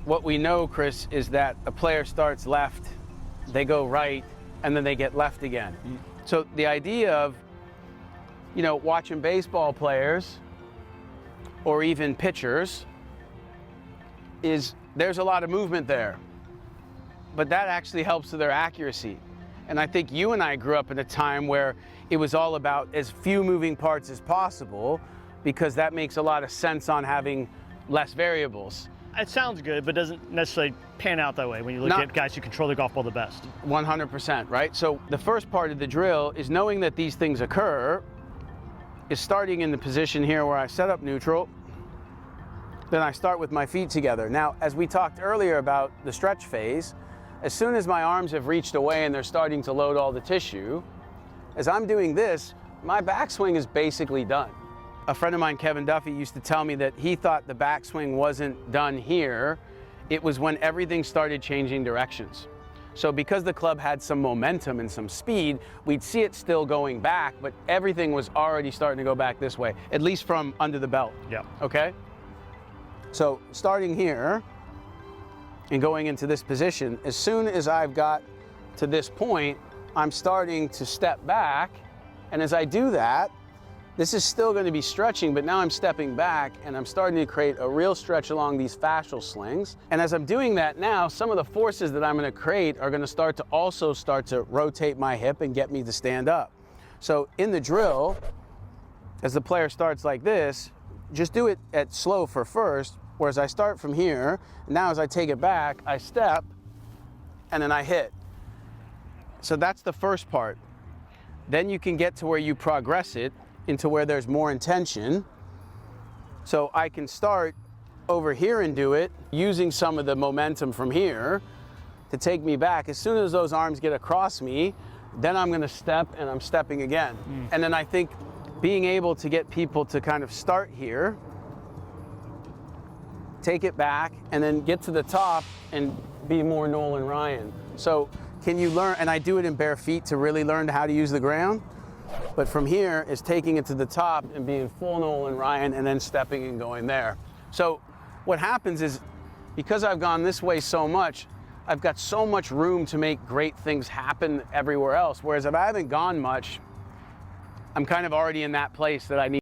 what we know, Chris, is that a player starts left, they go right, and then they get left again. So the idea of, watching baseball players or even pitchers is there's a lot of movement there, but that actually helps with their accuracy. And I think you and I grew up in a time where it was all about as few moving parts as possible, because that makes a lot of sense on having less variables. It sounds good, but doesn't necessarily pan out that way when you look at guys who control the golf ball the best. 100%, right? So the first part of the drill is knowing that these things occur, is starting in the position here where I set up neutral. Then I start with my feet together. Now, as we talked earlier about the stretch phase, as soon as my arms have reached away and they're starting to load all the tissue, as I'm doing this, my backswing is basically done. A friend of mine, Kevin Duffy, used to tell me that he thought the backswing wasn't done here. It was when everything started changing directions. So because the club had some momentum and some speed, we'd see it still going back, but everything was already starting to go back this way, at least from under the belt. Yeah. Okay? So starting here and going into this position, as soon as I've got to this point, I'm starting to step back. And as I do that, this is still going to be stretching, but now I'm stepping back and I'm starting to create a real stretch along these fascial slings. And as I'm doing that now, some of the forces that I'm going to create are going to start to rotate my hip and get me to stand up. So in the drill, as the player starts like this, just do it at slow for first, whereas I start from here, and now as I take it back, I step, and then I hit. So that's the first part. Then you can get to where you progress it into where there's more intention. So I can start over here and do it using some of the momentum from here to take me back. As soon as those arms get across me, then I'm gonna step, and I'm stepping again. And then I think being able to get people to kind of start here, take it back, and then get to the top and be more Nolan Ryan. So can you learn, and I do it in bare feet to really learn how to use the ground, but from here is taking it to the top and being full Nolan Ryan and then stepping and going there. So what happens is, because I've gone this way so much, I've got so much room to make great things happen everywhere else, whereas if I haven't gone much, I'm kind of already in that place that I need